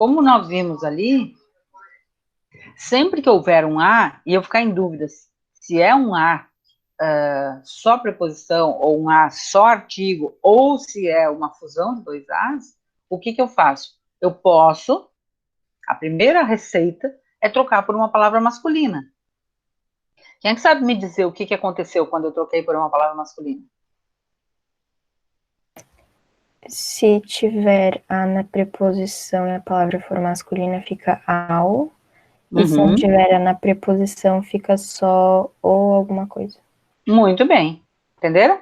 como nós vimos ali, sempre que houver um A, e eu ficar em dúvidas se é um A só preposição, ou um A só artigo, ou se é uma fusão de dois As, o que eu faço? Eu posso, a primeira receita é trocar por uma palavra masculina. Quem é que sabe me dizer o que aconteceu quando eu troquei por uma palavra masculina? Se tiver A na preposição e a palavra for masculina, fica ao. E se não tiver A na preposição, fica só ou alguma coisa. Muito bem. Entenderam?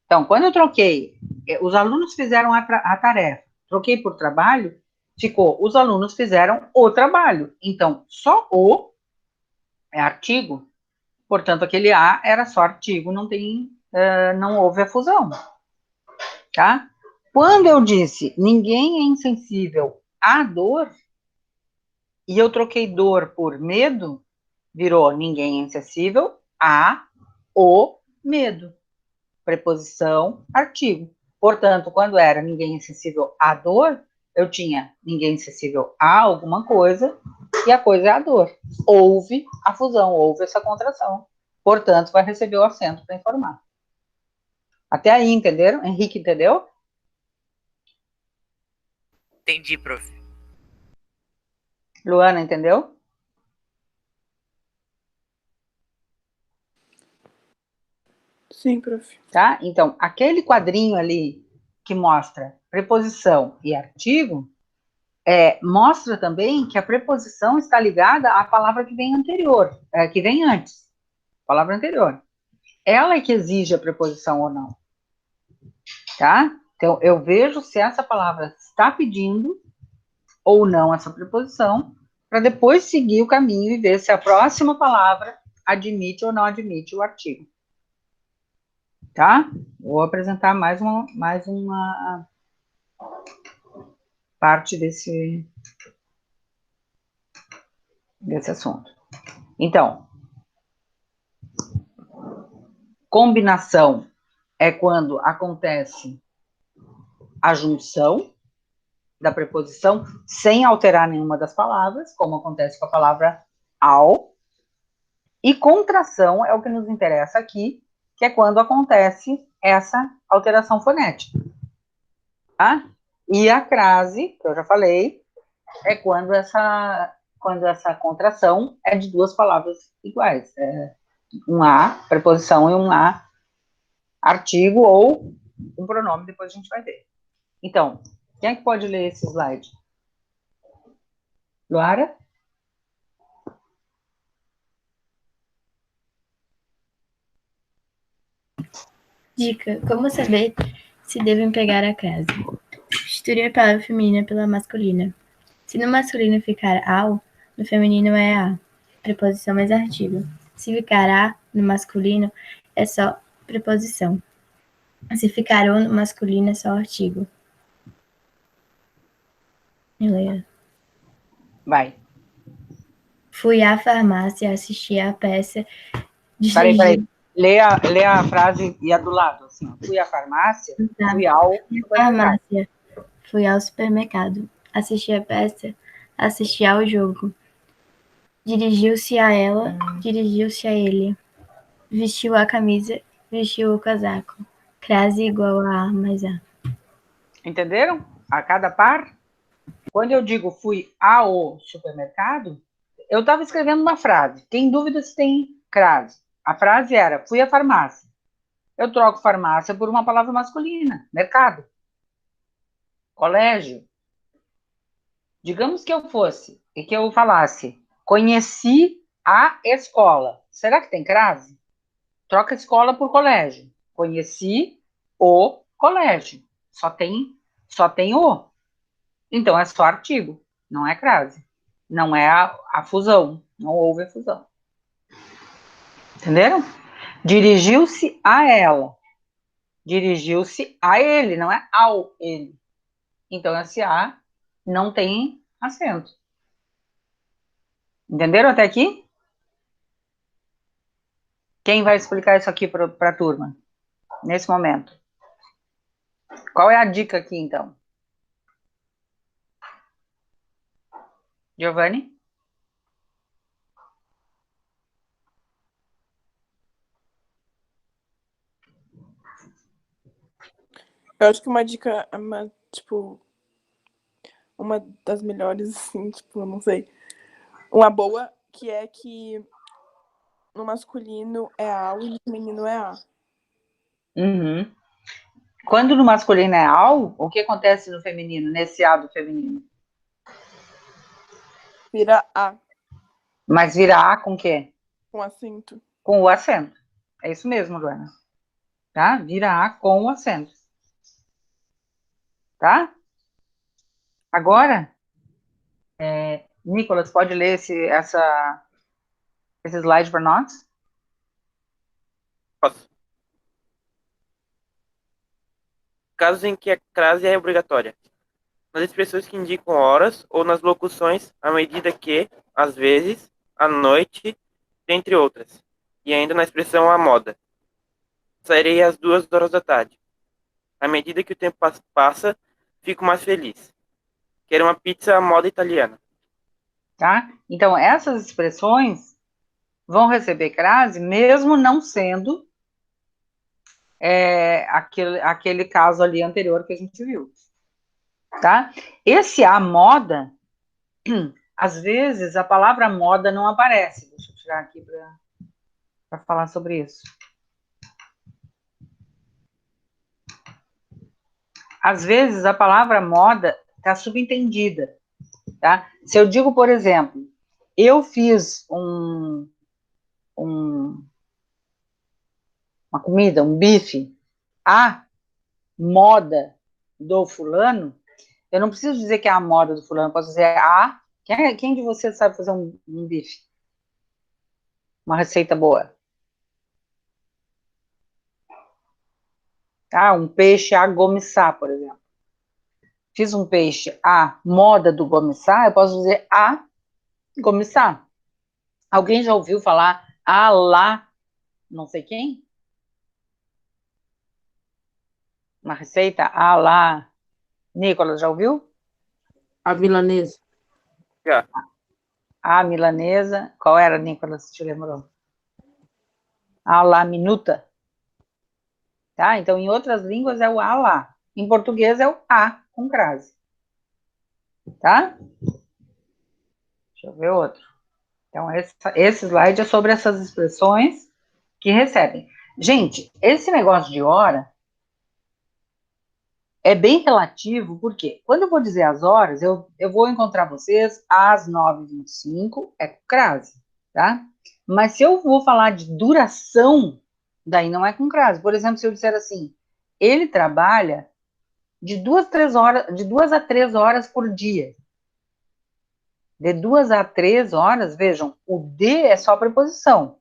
Então, quando eu troquei, os alunos fizeram a tarefa, troquei por trabalho, ficou, os alunos fizeram o trabalho. Então, só o é artigo, portanto, aquele A era só artigo, não houve a fusão. Tá? Quando eu disse ninguém é insensível à dor, e eu troquei dor por medo, virou ninguém é insensível a o medo. Preposição, artigo. Portanto, quando era ninguém é insensível à dor, eu tinha ninguém é insensível a alguma coisa, e a coisa é a dor. Houve a fusão, houve essa contração. Portanto, vai receber o acento para informar. Até aí, entenderam? Henrique, entendeu? Entendi, prof. Luana, entendeu? Sim, prof. Tá? Então, aquele quadrinho ali que mostra preposição e artigo, mostra também que a preposição está ligada à palavra que vem anterior, que vem antes, palavra anterior. Ela é que exige a preposição ou não. Tá? Então, eu vejo se essa palavra está pedindo ou não essa preposição, para depois seguir o caminho e ver se a próxima palavra admite ou não admite o artigo. Tá? Vou apresentar mais uma parte desse assunto. Então, combinação é quando acontece a junção da preposição sem alterar nenhuma das palavras, como acontece com a palavra ao. E contração é o que nos interessa aqui, que é quando acontece essa alteração fonética. Tá? E a crase, que eu já falei, é quando essa contração é de duas palavras iguais. Um A, preposição, e um A, artigo ou um pronome, depois a gente vai ver. Então, quem é que pode ler esse slide? Luara? Dica: como saber se devem pegar a crase? Substituir a palavra feminina pela masculina. Se no masculino ficar ao, no feminino é a, preposição mais artigo. Se ficar a no masculino, é só preposição. Se ficar o no masculino, é só artigo. Leia. Vai. Fui à farmácia, assisti à peça. Peraí. Lê a frase e a do lado. Assim, fui à farmácia, fui ao supermercado. Fui ao supermercado. Assisti a peça, assisti ao jogo. Dirigiu-se a ela, dirigiu-se a ele. Vestiu a camisa, vestiu o casaco. Crase igual a mais a. Entenderam? A cada par. Quando eu digo fui ao supermercado, eu estava escrevendo uma frase. Tem dúvida se tem crase. A frase era, fui à farmácia. Eu troco farmácia por uma palavra masculina. Mercado. Colégio. Digamos que eu fosse e que eu falasse, conheci a escola. Será que tem crase? Troca escola por colégio. Conheci o colégio. Só tem o. Então é só artigo, não é crase. Não é a fusão. Não houve a fusão. Entenderam? Dirigiu-se a ela. Dirigiu-se a ele, não é ao ele. Então esse a não tem acento. Entenderam até aqui? Quem vai explicar isso aqui para a turma? Nesse momento. Qual é a dica aqui, então? Giovanni? Eu acho que uma dica, tipo, uma das melhores, assim, tipo, eu não sei. Uma boa, que é que no masculino é ao e no feminino é a. Uhum. Quando no masculino é ao, o que acontece no feminino, nesse A do feminino? Vira a, Mas vira A com o quê? com acento. Com o acento. É isso mesmo, Luana. Tá? Vira A com o acento. Tá? Agora, Nicolas, pode ler esse slide para nós? Posso. Casos em que a crase é obrigatória. Nas expressões que indicam horas ou nas locuções à medida que, às vezes, à noite, dentre outras. E ainda na expressão à moda. Sairei às 2 horas da tarde. À medida que o tempo passa, fico mais feliz. Quero uma pizza à moda italiana. Tá? Então, essas expressões vão receber crase, mesmo não sendo aquele caso ali anterior que a gente viu. Tá? Esse a moda, às vezes a palavra moda não aparece. Deixa eu tirar aqui para falar sobre isso. Às vezes a palavra moda está subentendida. Tá? Se eu digo, por exemplo, eu fiz uma comida, um bife, a moda do fulano, eu não preciso dizer que é a moda do fulano, eu posso dizer quem de vocês sabe fazer um bife? Uma receita boa. Tá? Um peixe a gomissar, por exemplo. Fiz um peixe a moda do gomissar, eu posso dizer a gomissar. Alguém já ouviu falar a lá não sei quem? Uma receita a lá Nicolas, já ouviu? A milanesa. Já. A milanesa. Qual era, Nicolas, te lembrou? A la minuta. Tá? Então, em outras línguas é o a lá. Em português é o a, com crase. Tá? Deixa eu ver outro. Então, esse slide é sobre essas expressões que recebem. Gente, esse negócio de hora é bem relativo, porque quando eu vou dizer as horas, eu vou encontrar vocês às 9h25, é com crase, tá? Mas se eu vou falar de duração, daí não é com crase. Por exemplo, se eu disser assim, ele trabalha de 2 a 3 horas por dia. De 2 a 3 horas, vejam, o de é só preposição.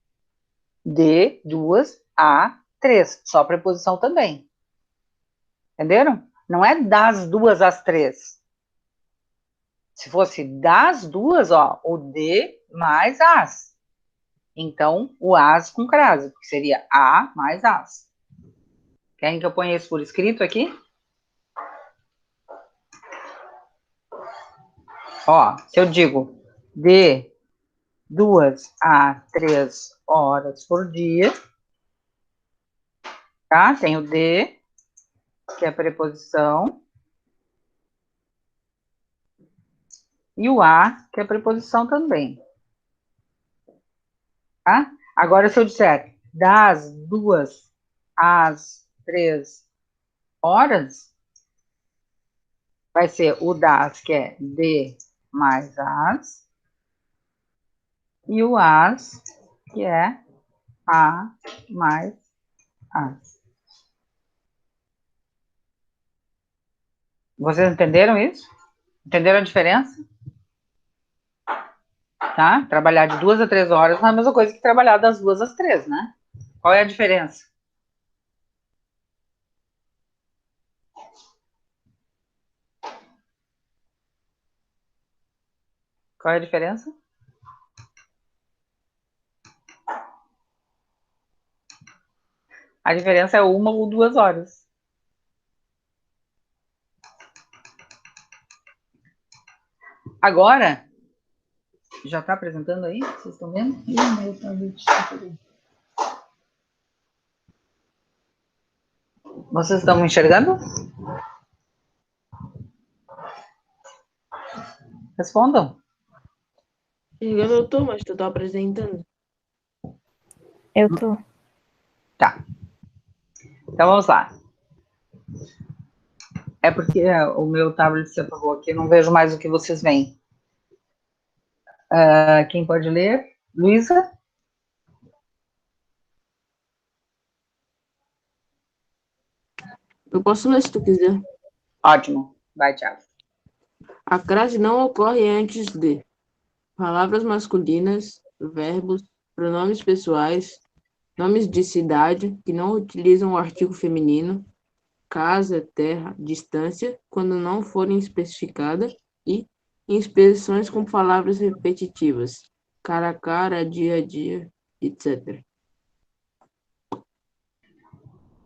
De 2 a 3, só preposição também. Entenderam? Não é das 2 às 3. Se fosse das 2, ó, o de mais as. Então, o as com crase, porque seria a mais as. Querem que eu ponha isso por escrito aqui? Ó, se eu digo de 2 a 3 horas por dia, tá? Tem o de, que é a preposição, e o a, que é a preposição também. Tá? Agora, se eu disser das 2 às 3 horas, vai ser o das, que é de mais as, e o as, que é a mais as. Vocês entenderam isso? Entenderam a diferença? Tá? Trabalhar de 2 a 3 horas não é a mesma coisa que trabalhar das 2 às 3, né? Qual é a diferença? Qual é a diferença? A diferença é 1 ou 2 horas. Agora, Já está apresentando aí? Vocês estão vendo? Meu tablet. Vocês estão me enxergando? Respondam. Eu tô, mas tu tá apresentando. Eu tô. Tá. Então vamos lá. É porque o meu tablet se apagou aqui, eu não vejo mais o que vocês veem. Quem pode ler? Luísa? Eu posso ler se tu quiser. Ótimo. Vai, Thiago. A crase não ocorre antes de palavras masculinas, verbos, pronomes pessoais, nomes de cidade que não utilizam o artigo feminino, casa, terra, distância, quando não forem especificadas, e em expressões com palavras repetitivas, cara a cara, dia a dia, etc.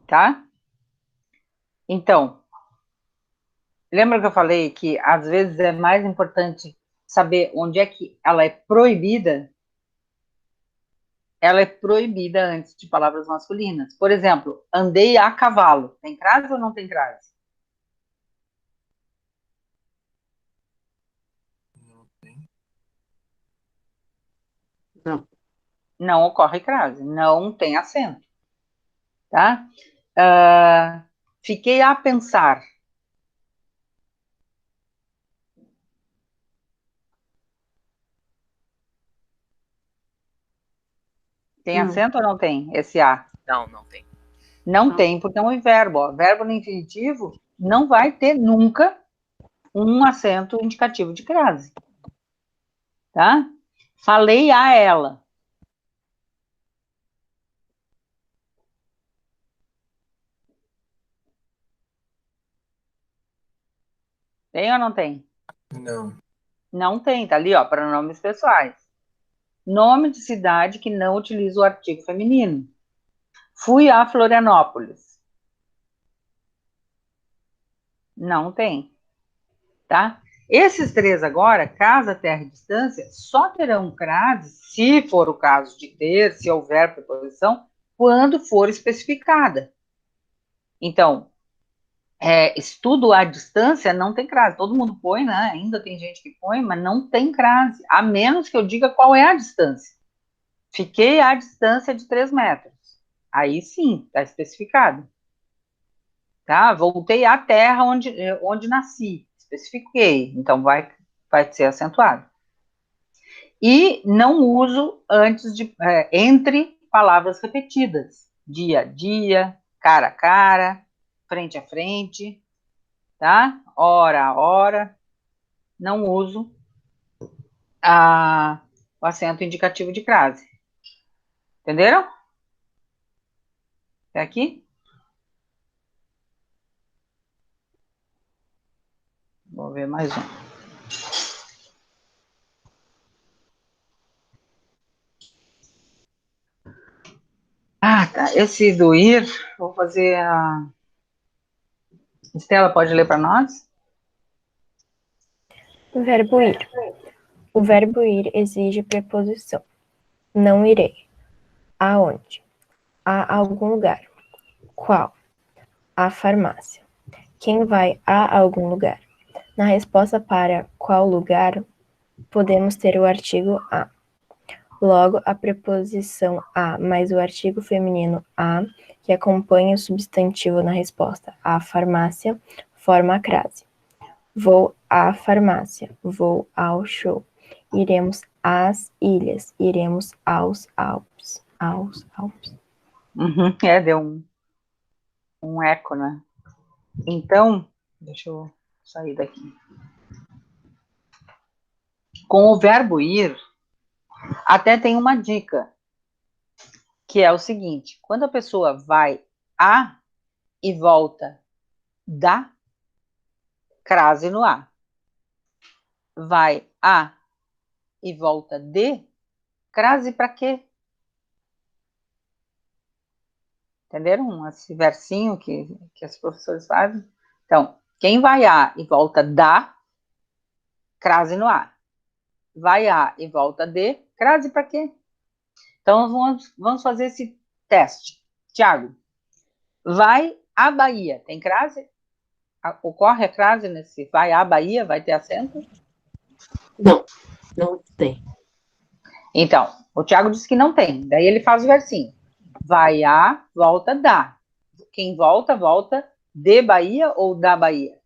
Tá? Então, lembra que eu falei que às vezes é mais importante saber onde é que ela é proibida? Ela é proibida antes de palavras masculinas. Por exemplo, andei a cavalo. Tem crase ou não tem crase? Não. Não ocorre crase, não tem acento, tá? Fiquei a pensar. Tem Não. acento ou não tem esse A? Não, não tem. Não tem, porque é um verbo. Ó. Verbo no infinitivo não vai ter nunca um acento indicativo de crase. Tá? Falei a ela. Tem ou não tem? Não. Não tem, tá ali, ó, pronomes pessoais. Nome de cidade que não utiliza o artigo feminino. Fui a Florianópolis. Não tem, tá? Esses três agora, casa, terra e distância, só terão crase, se for o caso de ter, se houver preposição, quando for especificada. Então, estudo à distância não tem crase. Todo mundo põe, né? Ainda tem gente que põe, mas não tem crase, a menos que eu diga qual é a distância. Fiquei à distância de 3 metros. Aí sim, está especificado. Tá? Voltei à terra onde nasci. Especifiquei. Então, vai ser acentuado. E não uso entre palavras repetidas. Dia a dia, cara a cara, frente a frente, tá? Hora a hora. Não uso o acento indicativo de crase. Entenderam? Até aqui? Vou ver mais um. Tá. Esse do ir, vou fazer a... Estela, pode ler para nós? Verbo ir. O verbo ir exige preposição. Não irei. Aonde? A algum lugar. Qual? A farmácia. Quem vai a algum lugar? Na resposta para qual lugar, podemos ter o artigo a. Logo, a preposição a mais o artigo feminino a, que acompanha o substantivo na resposta à farmácia, forma a crase. Vou à farmácia, vou ao show. Iremos às ilhas, iremos aos Alpes. Aos Alpes. Uhum, deu um eco, né? Então, deixa eu sair daqui. Com o verbo ir, até tem uma dica, que é o seguinte: quando a pessoa vai a e volta da, crase no a. Vai a e volta de, crase para quê? Entenderam? Esse versinho que as professores fazem. Então, quem vai a e volta da, crase no a. vai a e volta de, crase para quê? Então, vamos fazer esse teste. Tiago, vai à Bahia, tem crase? Ocorre a crase nesse vai à Bahia, vai ter acento? Não, não tem. Então, o Tiago disse que não tem. Daí ele faz o versinho. Vai a, volta da. Quem volta, volta de Bahia ou da Bahia?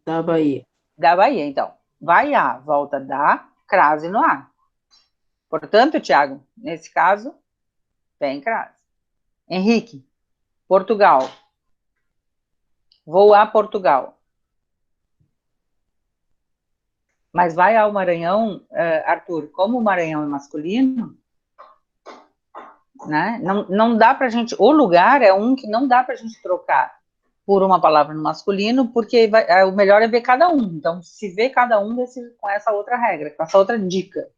Da Bahia. Da Bahia, então. Vai a, volta da, crase no A. Portanto, Tiago, nesse caso, tem crase. Henrique, Portugal. Vou a Portugal. Mas vai ao Maranhão, Arthur, como o Maranhão é masculino, né? Não dá pra gente. O lugar é um que não dá pra gente trocar por uma palavra no masculino, porque o melhor é ver cada um. Então, se vê cada um com essa outra regra, com essa outra dica.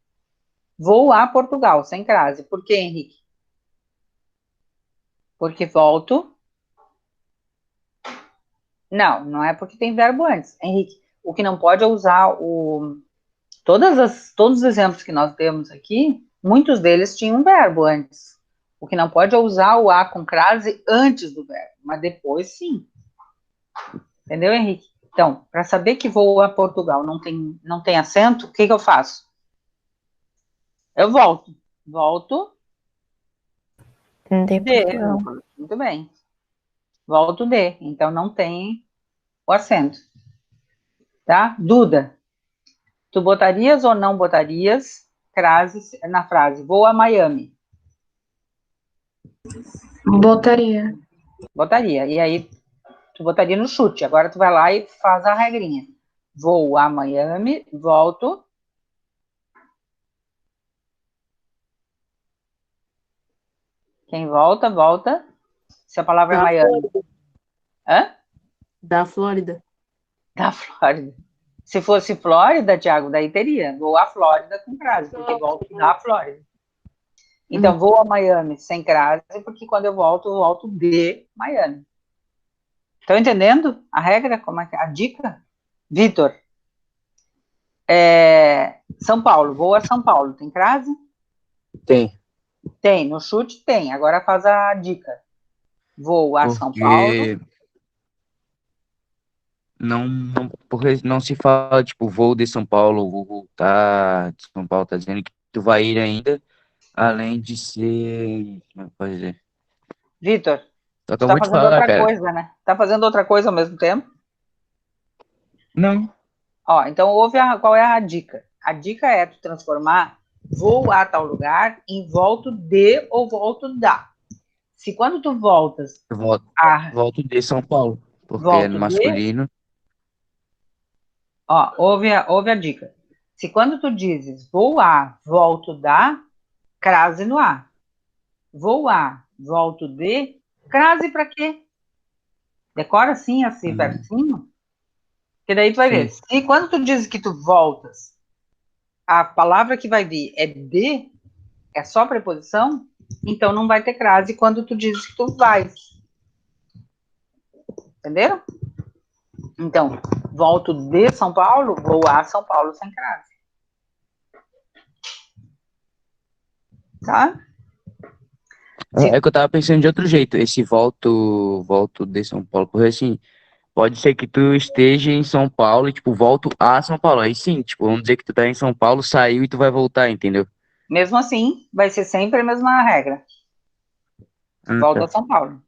Vou a Portugal, sem crase. Por quê, Henrique? Porque volto. Não é porque tem verbo antes. Henrique, o que não pode é usar todos os exemplos que nós temos aqui, muitos deles tinham um verbo antes. O que não pode é usar o a com crase antes do verbo, mas depois sim. Entendeu, Henrique? Então, para saber que vou a Portugal não tem acento, o que eu faço? Eu volto. Volto De de. Portugal. Muito bem. Volto de. Então, não tem o acento. Tá? Duda, tu botarias ou não botarias crase na frase vou a Miami? Botaria. Botaria. E aí, tu botaria no chute. Agora tu vai lá e faz a regrinha. Vou a Miami, volto. Quem volta, volta. Se a palavra é Da Miami. Flórida. Hã? Da Flórida. Da Flórida. Se fosse Flórida, Thiago, daí teria. Vou à Flórida com crase, porque volto da Flórida. Então, vou a Miami sem crase, porque quando eu volto de Miami. Estão entendendo a regra? Como é que a dica? Vitor, São Paulo, vou a São Paulo. Tem crase? Tem, Tem. No chute, tem. Agora faz a dica. Vou a São Paulo. porque porque não se fala, tipo, vou de São Paulo, vou voltar de São Paulo, tá dizendo que tu vai ir ainda, além de ser, como é que pode dizer? Vitor, Tu tu tá acabou de fazendo falar, outra cara. coisa, né? Tá fazendo outra coisa ao mesmo tempo? Não, Ó, então qual é a dica? A dica é tu transformar vou a tal lugar em volto de ou volto da. Se quando tu voltas eu volto, a volto de São Paulo, porque é no volto de, masculino, ó, ouve a dica. Se quando tu dizes vou a, volto da, crase no a. Vou a, volto de, crase para quê? Decora assim esse hum, versinho, que daí tu vai ver. sim. Se quando tu dizes que tu voltas, a palavra que vai vir é de, é só preposição, então não vai ter crase quando tu dizes que tu vais. Entenderam? Então, volto de São Paulo, vou a São Paulo sem crase. Tá? É que eu tava pensando de outro jeito, esse volto de São Paulo, porque assim, pode ser que tu esteja em São Paulo e, tipo, volto a São Paulo, aí sim, tipo, vamos dizer que tu tá em São Paulo, saiu e tu vai voltar, entendeu? Mesmo assim, vai ser sempre a mesma regra. Ah, Volta a tá. São Paulo.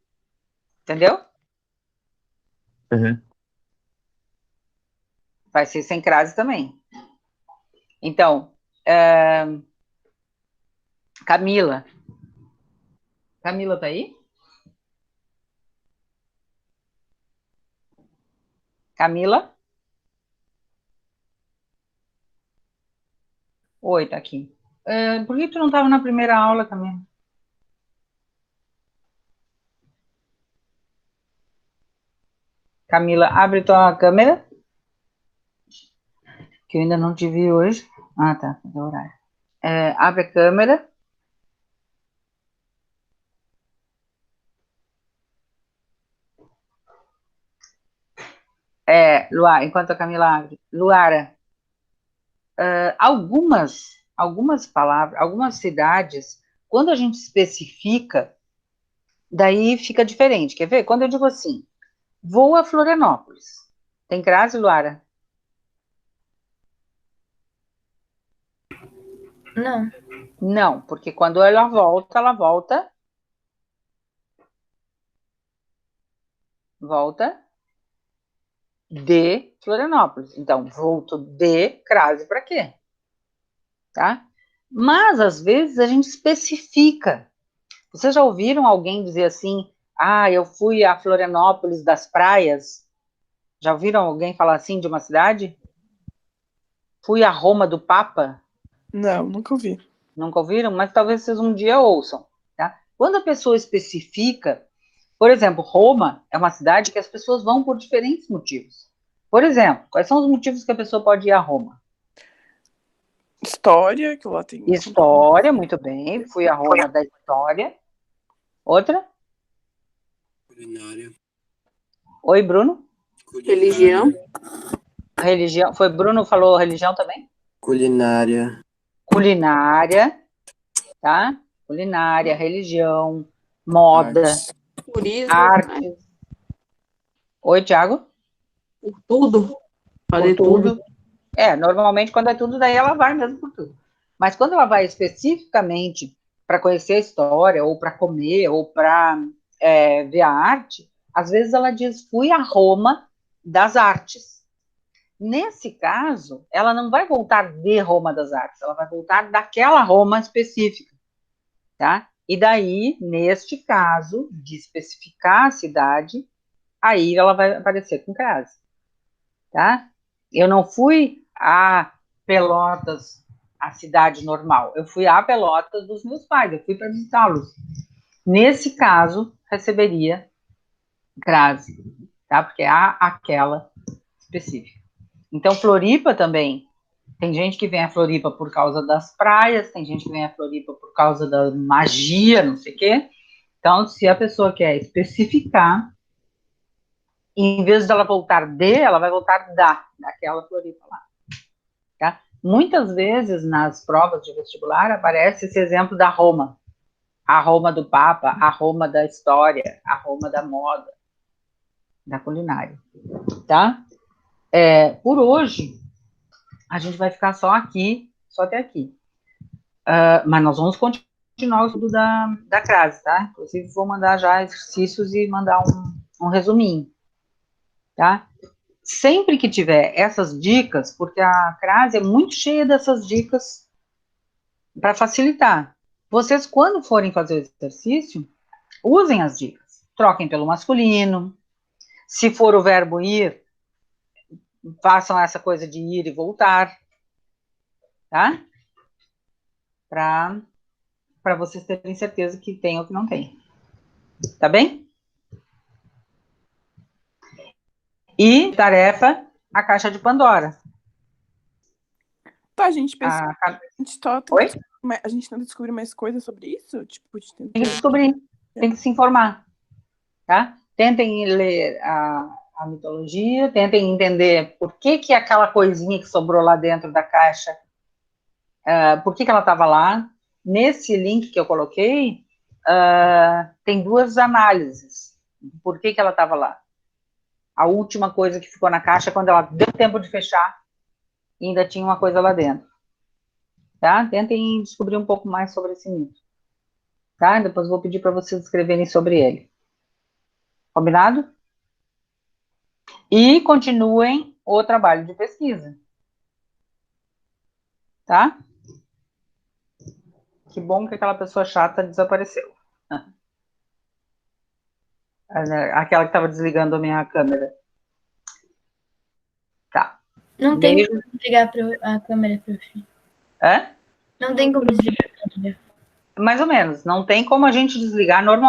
Entendeu? Uhum. Vai ser sem crase também. Então, Camila. Camila tá aí? Camila? Oi, tá aqui. Por que tu não estava na primeira aula, Camila? Camila, abre tua câmera, que eu ainda não te vi hoje. Ah, tá, é horário. Abre a câmera. Luara, enquanto a Camila abre. Luara, algumas palavras, algumas cidades, quando a gente especifica, daí fica diferente. Quer ver? Quando eu digo assim, vou a Florianópolis. Tem crase, Luara? Não. Não, porque quando ela volta de Florianópolis. Então, volto de crase para quê? Tá? Mas, às vezes, a gente especifica. Vocês já ouviram alguém dizer assim, eu fui a Florianópolis das praias? Já ouviram alguém falar assim de uma cidade? Fui a Roma do Papa? Não, nunca ouvi. Nunca ouviram? Mas talvez vocês um dia ouçam. Tá? Quando a pessoa especifica, por exemplo, Roma é uma cidade que as pessoas vão por diferentes motivos. Por exemplo, quais são os motivos que a pessoa pode ir a Roma? História, que lá tem... História, muito bem. Fui a Roma da história. Outra? Culinária. Oi, Bruno? Religião. Religião. Foi Bruno falou religião também? Culinária. Culinária, tá? Culinária, religião, moda, Turismo. arte. Oi, Thiago? Por tudo. Fazer Por tudo. Normalmente quando é tudo, daí ela vai mesmo por tudo. Mas quando ela vai especificamente para conhecer a história, ou para comer, ou para ver a arte, às vezes ela diz, fui a Roma das artes. Nesse caso, ela não vai voltar de Roma das artes, ela vai voltar daquela Roma específica, tá? E daí, neste caso, de especificar a cidade, aí ela vai aparecer com crase, tá? Eu não fui a Pelotas, a cidade normal, eu fui a Pelotas dos meus pais, eu fui para visitá-los. Nesse caso, receberia crase, tá? Porque há aquela específica. Então, Floripa também, tem gente que vem a Floripa por causa das praias, tem gente que vem a Floripa por causa da magia, não sei o quê. Então, se a pessoa quer especificar, em vez dela voltar ela vai voltar daquela Floripa lá. Tá? Muitas vezes, nas provas de vestibular, aparece esse exemplo da Roma. A Roma do Papa, a Roma da história, a Roma da moda, da culinária. Tá? Por hoje, a gente vai ficar só até aqui. Mas nós vamos continuar o estudo da crase, tá? Inclusive, vou mandar já exercícios e mandar um resuminho, tá? Sempre que tiver essas dicas, porque a crase é muito cheia dessas dicas para facilitar. Vocês, quando forem fazer o exercício, usem as dicas. Troquem pelo masculino. Se for o verbo ir, façam essa coisa de ir e voltar, tá? Para vocês terem certeza que tem ou que não tem. Tá bem? E tarefa, a caixa de Pandora. Tá, gente, A gente só Oi? a gente tenta descobrir mais coisas sobre isso? Tipo, Tem que descobrir, tem que se informar, tá? Tentem ler a mitologia, tentem entender por que aquela coisinha que sobrou lá dentro da caixa, por que ela estava lá. Nesse link que eu coloquei, tem duas análises. Por que ela estava lá? A última coisa que ficou na caixa, quando ela deu tempo de fechar, ainda tinha uma coisa lá dentro. Tá? Tentem descobrir um pouco mais sobre esse mito. Tá? Depois vou pedir para vocês escreverem sobre ele. Combinado? E continuem o trabalho de pesquisa. Tá? Que bom que aquela pessoa chata desapareceu. Aquela que estava desligando a minha câmera. Tá. Não tem como desligar a câmera, prof. É? Não tem como desligar a câmera. Mais ou menos. Não tem como a gente desligar normalmente.